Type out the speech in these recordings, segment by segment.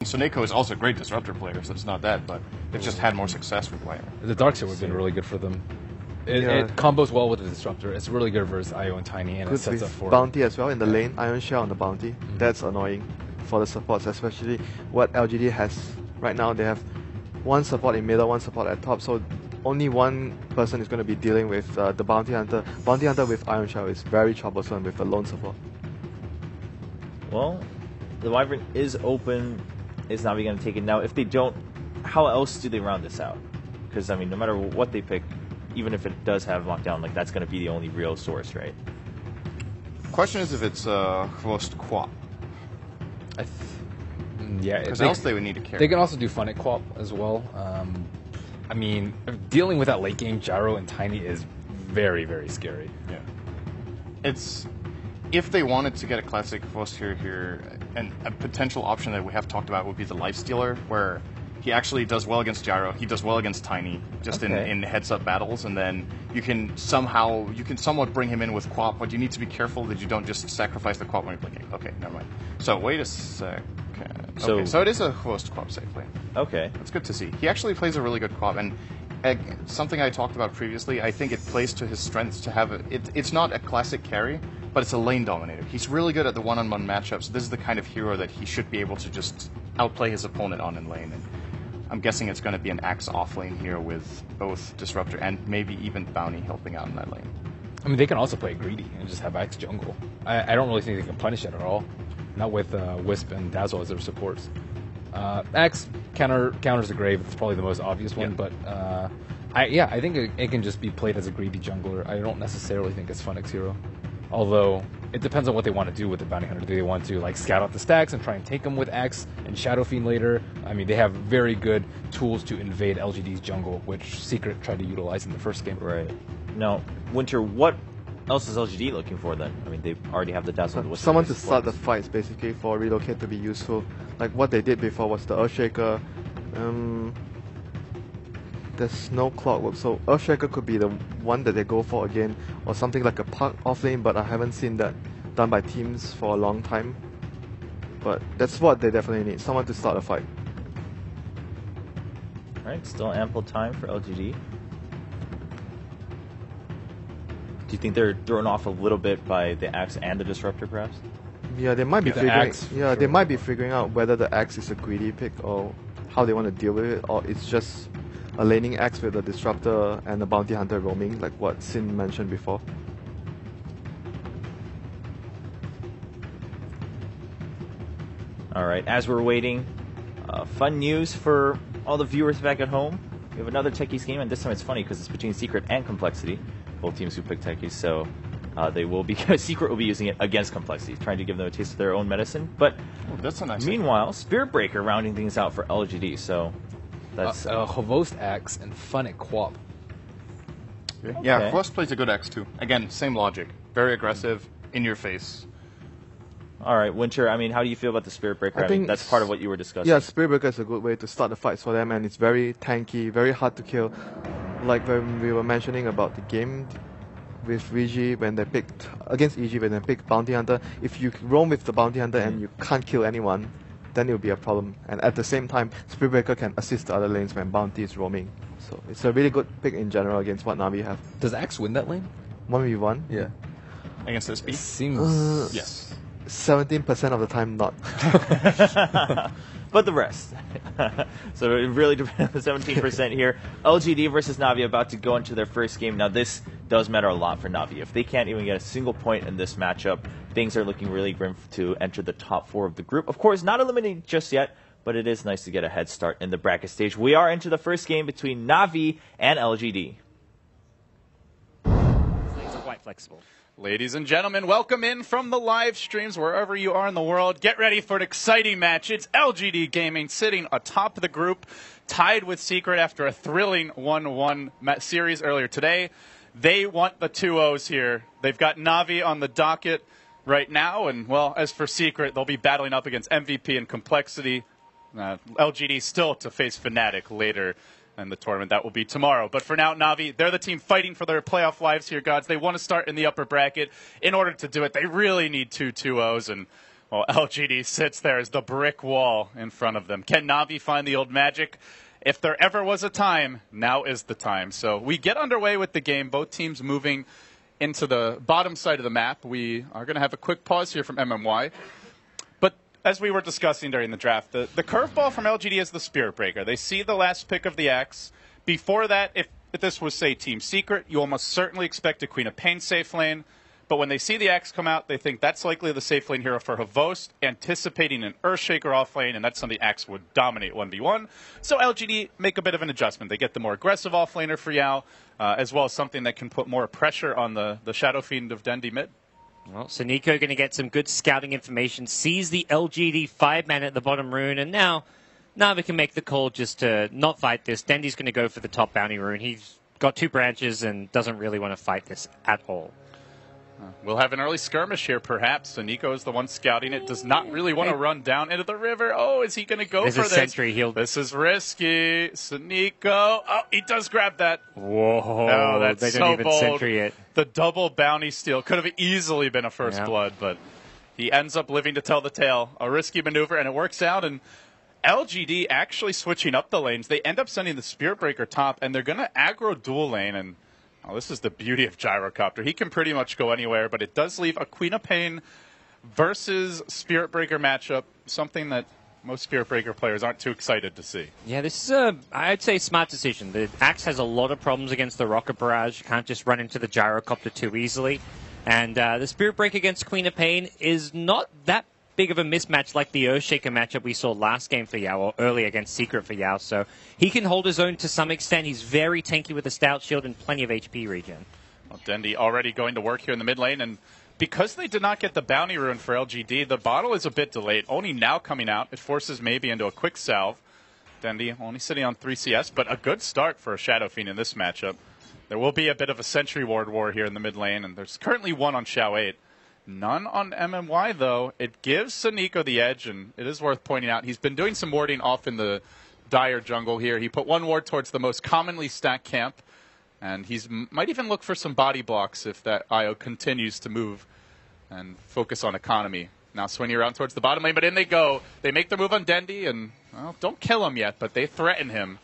Soneko is also a great disruptor player, so it's not that, but they've just had more success with Wire. The Dark Shot would have been really good for them. It combos well with the Disruptor. It's really good versus IO and Tiny, and it sets up for Bounty as well in the lane. Iron Shell on the Bounty. That's annoying for the supports, especially what LGD has right now. They have one support in middle, one support at top, so only one person is going to be dealing with the Bounty Hunter. Bounty Hunter with Iron Shell is very troublesome with a lone support. Well, the Wyvern is open. Is Navi going to take it? Now, if they don't, how else do they round this out? Because, I mean, no matter what they pick, even if it does have lockdown, like that's going to be the only real source, right? Question is if it's host Quap. Yeah, because else they would need to carry. They can also do Fun at Quap as well. I mean, dealing with that late game Gyro and Tiny is very, very scary. Yeah. It's if they wanted to get a classic host here, and a potential option that we have talked about would be the Lifestealer, where he actually does well against Gyro, he does well against Tiny, just in heads-up battles, and then you can somewhat bring him in with Quap, but you need to be careful that you don't just sacrifice the Quap when you're blinking. Okay, never mind. So wait a second. Okay, so it is a host Quap safe play. Okay. That's good to see. He actually plays a really good Quap, and something I talked about previously, I think it plays to his strengths to have it's not a classic carry, but it's a lane dominator. He's really good at the one-on-one matchups. This is the kind of hero that he should be able to just outplay his opponent on in lane. And I'm guessing it's going to be an Axe off lane here with both Disruptor and maybe even Bounty helping out in that lane. I mean, they can also play greedy and just have Axe jungle. I don't really think they can punish it at all. Not with Wisp and Dazzle as their supports. Axe counters the Grave. It's probably the most obvious one, but I think it can just be played as a greedy jungler. I don't necessarily think it's Funix hero. Although, it depends on what they want to do with the Bounty Hunter. Do they want to like scout out the stacks and try and take them with Axe and Shadow Fiend later? I mean, they have very good tools to invade LGD's jungle, which Secret tried to utilize in the first game. Right. Now, Winter, what else is LGD looking for then? I mean, they already have the Dazzle. Someone to start the fights, basically, for Relocate to be useful. Like what they did before was the Earthshaker. There's no Clockwork, so Earthshaker could be the one that they go for again, or something like a Puck offlane, but I haven't seen that done by teams for a long time. But that's what they definitely need, someone to start a fight. Alright, still ample time for LGD. Do you think they're thrown off a little bit by the Axe and the Disruptor, perhaps? Yeah, they might be they might be figuring out whether the Axe is a greedy pick or how they want to deal with it, or it's just a laning Axe with a Disruptor and a Bounty Hunter roaming, like what Sin mentioned before. Alright, as we're waiting, fun news for all the viewers back at home. We have another Techies game, and this time it's funny because it's between Secret and Complexity, both teams who pick Techies, so Secret will be using it against Complexity, trying to give them a taste of their own medicine. But that's a nice meanwhile, Spirit Breaker rounding things out for LGD, so that's Hovost Axe and Fun at Quap. Okay. Yeah, Hovost plays a good Axe too. Again, same logic. Very aggressive, in your face. Alright, Winter, I mean, how do you feel about the Spirit Breaker? I think that's part of what you were discussing. Yeah, Spirit Breaker is a good way to start the fights for them, and it's very tanky, very hard to kill. Like when we were mentioning about the game with VG when they picked against EG when they picked Bounty Hunter, if you roam with the Bounty Hunter and you can't kill anyone, then it will be a problem. And at the same time, Spirit Breaker can assist the other lanes when Bounty is roaming. So it's a really good pick in general against what Navi have. Does Axe win that lane? 1v1? Yeah. Against SP? It seems... yes. 17% of the time not. But the rest. So it really depends on the 17% here. LGD versus Navi about to go into their first game. Now this does matter a lot for Navi. If they can't even get a single point in this matchup, things are looking really grim to enter the top 4 of the group. Of course, not eliminated just yet, but it is nice to get a head start in the bracket stage. We are into the first game between Navi and LGD. Lanes are quite flexible. Ladies and gentlemen, welcome in from the live streams wherever you are in the world. Get ready for an exciting match. It's LGD Gaming sitting atop the group, tied with Secret after a thrilling 1-1 series earlier today. They want the 2-0s here. They've got Navi on the docket right now, and, well, as for Secret, they'll be battling up against MVP and Complexity. LGD still to face Fnatic later in the tournament. That will be tomorrow. But for now, Navi, they're the team fighting for their playoff lives here, gods. They want to start in the upper bracket. In order to do it, they really need 2 2-0s. And, Well, LGD sits there as the brick wall in front of them. Can Na'Vi find the old magic? If there ever was a time, now is the time. So we get underway with the game, both teams moving into the bottom side of the map. We are going to have a quick pause here from MMY. But as we were discussing during the draft, the curveball from LGD is the Spirit Breaker. They see the last pick of the Axe. Before that, if this was, say, Team Secret, you almost certainly expect a Queen of Pain safe lane. But when they see the Axe come out, they think that's likely the safe lane hero for Havost, anticipating an Earthshaker off lane, and that's something Axe would dominate 1v1. So LGD make a bit of an adjustment. They get the more aggressive off laner for Yao, as well as something that can put more pressure on the Shadow Fiend of Dendi mid. Well, so Nico going to get some good scouting information, sees the LGD 5-man at the bottom rune, and now Na'Vi can make the call just to not fight this. Dendi's going to go for the top bounty rune. He's got 2 branches and doesn't really want to fight this at all. We'll have an early skirmish here, perhaps. So Nico is the one scouting it. Does not really want to run down into the river. Oh, is he going to go There's for a this? sentry. This is risky. So Nico. Oh, he does grab that. Whoa. Oh, that's they so don't even bold. sentry it. The double bounty steal could have easily been a first blood, but he ends up living to tell the tale. A risky maneuver, and it works out. And LGD actually switching up the lanes. They end up sending the Spirit Breaker top, and they're going to aggro dual lane. And this is the beauty of Gyrocopter. He can pretty much go anywhere, but it does leave a Queen of Pain versus Spirit Breaker matchup, something that most Spirit Breaker players aren't too excited to see. Yeah, this is I'd say, smart decision. The Axe has a lot of problems against the Rocket Barrage. You can't just run into the Gyrocopter too easily. And the Spirit Breaker against Queen of Pain is not that big of a mismatch like the Earthshaker matchup we saw last game for Yao, or early against Secret for Yao. So he can hold his own to some extent. He's very tanky with a Stout Shield and plenty of HP regen. Well, Dendi already going to work here in the mid lane, and because they did not get the bounty rune for LGD, the bottle is a bit delayed. Only now coming out. It forces maybe into a quick salve. Dendi only sitting on 3 CS, but a good start for a Shadow Fiend in this matchup. There will be a bit of a Sentry Ward war here in the mid lane, and there's currently 1 on Xiao 8. None on MMY, though. It gives Saniko the edge, and it is worth pointing out he's been doing some warding off in the Dire jungle here. He put 1 ward towards the most commonly stacked camp, and he might even look for some body blocks if that IO continues to move and focus on economy. Now swinging around towards the bottom lane, but in they go. They make the move on Dendi, and, well, don't kill him yet, but they threaten him.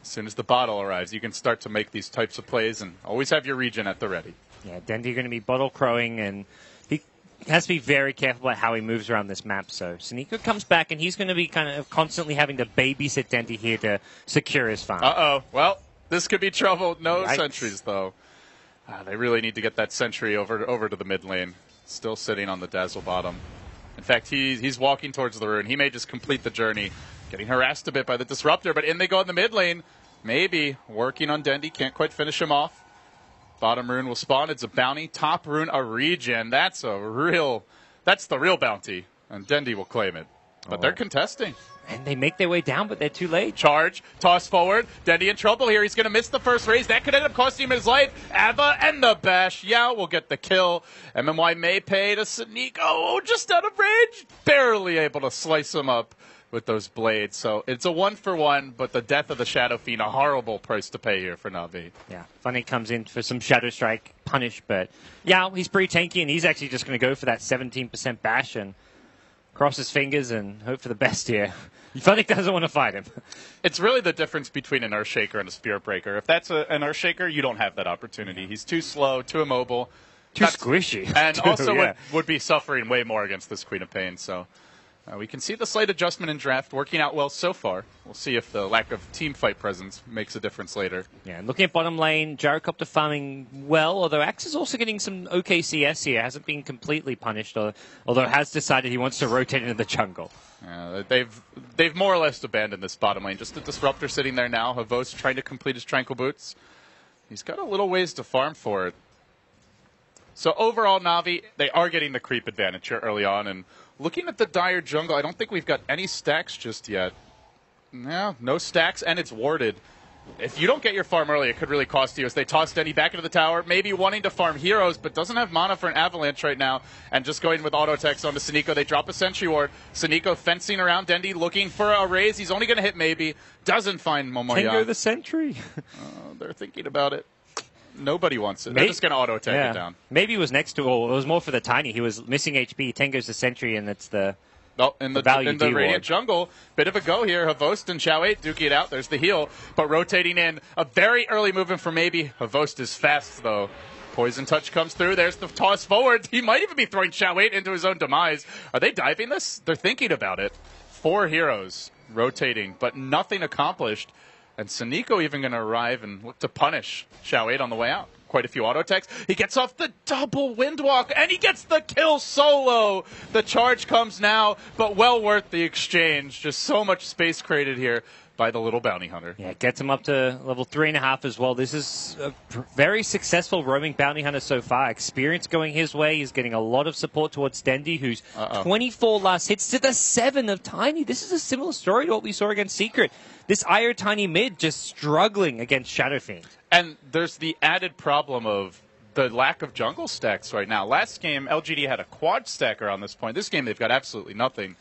As soon as the bottle arrives, you can start to make these types of plays and always have your regen at the ready. Yeah, Dendi going to be bottle crowing, and he has to be very careful about how he moves around this map. So Saniko comes back, and he's going to be kind of constantly having to babysit Dendi here to secure his farm. Uh-oh. Well, this could be trouble. No Yikes. sentries, though. They really need to get that sentry over to the mid lane. Still sitting on the Dazzle bottom. In fact, he's walking towards the rune. He may just complete the journey. Getting harassed a bit by the Disruptor, but in they go in the mid lane. Maybe working on Dendi. Can't quite finish him off. Bottom rune will spawn. It's a bounty. Top rune, a regen. That's the real bounty. And Dendi will claim it. But they're contesting. And they make their way down, but they're too late. Charge, toss forward. Dendi in trouble here. He's going to miss the first raise. That could end up costing him his life. Ava and the bash. Yao will get the kill. MMY may pay to Saniko. Oh, just out of range. Barely able to slice him up with those blades. So it's a 1-for-1, but the death of the Shadow Fiend, a horrible price to pay here for Na'Vi. Yeah, Funny comes in for some Shadow Strike punish, but yeah, he's pretty tanky, and he's actually just going to go for that 17% bash and cross his fingers and hope for the best here. Funny doesn't want to fight him. It's really the difference between an Earthshaker and a Spirit Breaker. If that's an Earthshaker, you don't have that opportunity. He's too slow, too immobile. Too squishy. And also yeah. would be suffering way more against this Queen of Pain, so... we can see the slight adjustment in draft working out well so far. We'll see if the lack of team fight presence makes a difference later. Yeah, and looking at bottom lane, Gyrocopter farming well, although Axe is also getting some okay CS here. Hasn't been completely punished, although has decided he wants to rotate into the jungle. They've more or less abandoned this bottom lane. Just a Disruptor sitting there now. Havos trying to complete his Tranquil Boots. He's got a little ways to farm for it. So overall, Na'Vi, they are getting the creep advantage here early on, and looking at the Dire jungle, I don't think we've got any stacks just yet. No stacks, and it's warded. If you don't get your farm early, it could really cost you as they toss Dendi back into the tower, maybe wanting to farm heroes, but doesn't have mana for an Avalanche right now, and just going with auto attacks onto Saniko. They drop a Sentry Ward. Saniko fencing around Dendi, looking for a raise. He's only going to hit maybe. Doesn't find Momoya. Tango the Sentry. They're thinking about it. Nobody wants it. They're just going to auto-attack it down. Maybe he was next to, or it was more for the Tiny. He was missing HP. 10 goes to Sentry, and it's the... Oh, in the Radiant jungle, bit of a go here. Havost and Xiao 8 duking it out. There's the heal, but rotating in. A very early movement for maybe. Havost is fast, though. Poison Touch comes through. There's the toss forward. He might even be throwing Xiao 8 into his own demise. Are they diving this? They're thinking about it. 4 heroes rotating, but nothing accomplished. And Saniko even going to arrive and look to punish Xiao 8 on the way out. Quite a few auto attacks. He gets off the double Windwalk, and he gets the kill solo. The charge comes now, but well worth the exchange. Just so much space created here by the little bounty hunter. Yeah, gets him up to level 3.5 as well. This is a very successful roaming bounty hunter so far. Experience going his way. He's getting a lot of support towards Dendy, who's 24 last hits to the 7 of Tiny. This is a similar story to what we saw against Secret. This IO Tiny mid just struggling against Shadow Fiend. And there's the added problem of the lack of jungle stacks right now. Last game, LGD had a quad stacker on this point. This game, they've got absolutely nothing.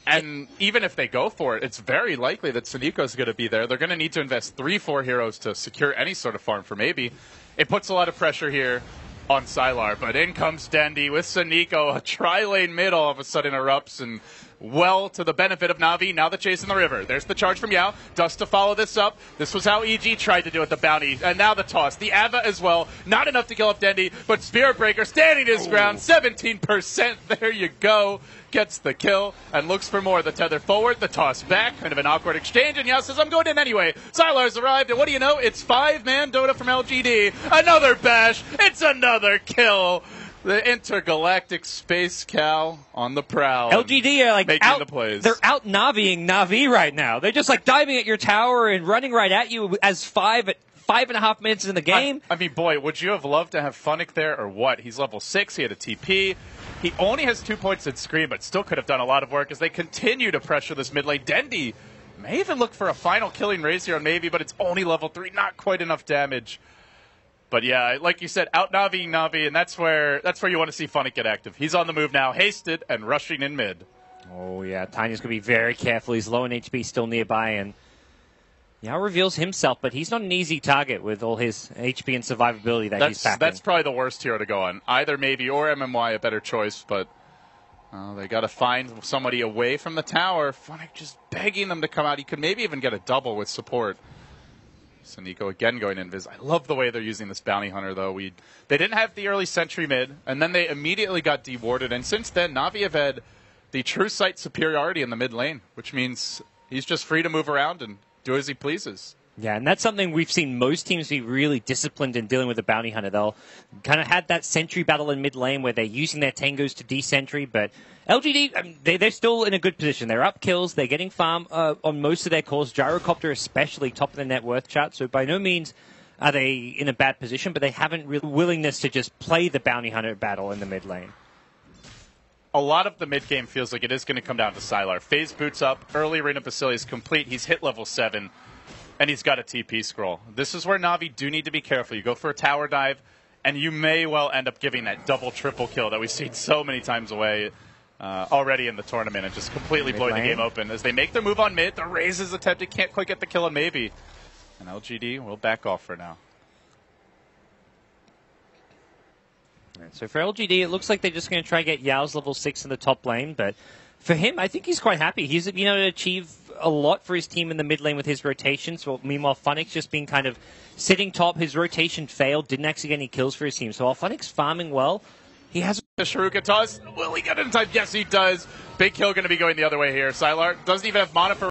And even if they go for it, it's very likely that Saniko's going to be there. They're going to need to invest 3-4 heroes to secure any sort of farm for maybe. It puts a lot of pressure here on Sylar, but in comes Dendy with Saniko. A tri-lane mid all of a sudden erupts, and well to the benefit of Na'Vi. Now the chase in the river. There's the charge from Yao. Dust to follow this up. This was how EG tried to do it, the bounty. And now the toss. The Ava as well. Not enough to kill up Dendy, but Spirit Breaker standing his ground. 17%. There you go. Gets the kill and looks for more. The tether forward, the toss back. Kind of an awkward exchange. And Yao says, I'm going in anyway. Sylar's arrived, and what do you know? It's 5-man Dota from LGD. Another bash. It's another kill. The intergalactic space cow on the prowl. LGD are like making the plays. They're out Naviing Na'Vi right now. They're just like diving at your tower and running right at you as 5.5 minutes in the game. I mean, boy, would you have loved to have Funnick there or what? He's level 6. He had a TP. He only has 2 points at Scream, but still could have done a lot of work as they continue to pressure this mid lane. Dendy may even look for a final killing raise here on Navy, but it's only level 3. Not quite enough damage. But yeah, like you said, out Na'Vi, and that's where you want to see Funnick get active. He's on the move now, hasted and rushing in mid. Oh yeah, Tiny's going to be very careful. He's low in HP, still nearby, and Yao reveals himself, but he's not an easy target with all his HP and survivability that he's packing. That's probably the worst hero to go on. Either Maybe or MMY a better choice, but they got to find somebody away from the tower. Funnick just begging them to come out. He could maybe even get a double with support. Saniko again going invis. I love the way they're using this bounty hunter, though. They didn't have the early sentry mid, and then they immediately got dewarded. And since then, Na'Vi have had the true sight superiority in the mid lane, which means he's just free to move around and do as he pleases. Yeah, and that's something we've seen most teams be really disciplined in dealing with the bounty hunter. They'll kind of had that sentry battle in mid lane where they're using their tangos to de-sentry, but LGD, they're still in a good position. They're up kills, they're getting farm on most of their calls, Gyrocopter especially top of the net worth chart, so by no means are they in a bad position, but they haven't really willingness to just play the bounty hunter battle in the mid lane. A lot of the mid game feels like it is going to come down to Sylar. Phase boots up, early Arena Facility is complete, he's hit level 7. And he's got a TP scroll. This is where Na'Vi do need to be careful. You go for a tower dive, and you may well end up giving that double, triple kill that we've seen so many times away already in the tournament and just completely blowing the game open. As they make their move on mid, the raise is attempted, can't quite get the kill on Maybe. And LGD will back off for now. So for LGD, it looks like they're just going to try to get Yao's level 6 in the top lane, but for him, I think he's quite happy. He's been able to achieve a lot for his team in the mid lane with his rotations. Well, meanwhile, Funnick's just been kind of sitting top. His rotation failed, didn't actually get any kills for his team. So while Funnick's farming well, he has... The Sharuka toss, will he get it in time? Yes, he does. Big kill going to be going the other way here. Sylar doesn't even have mana for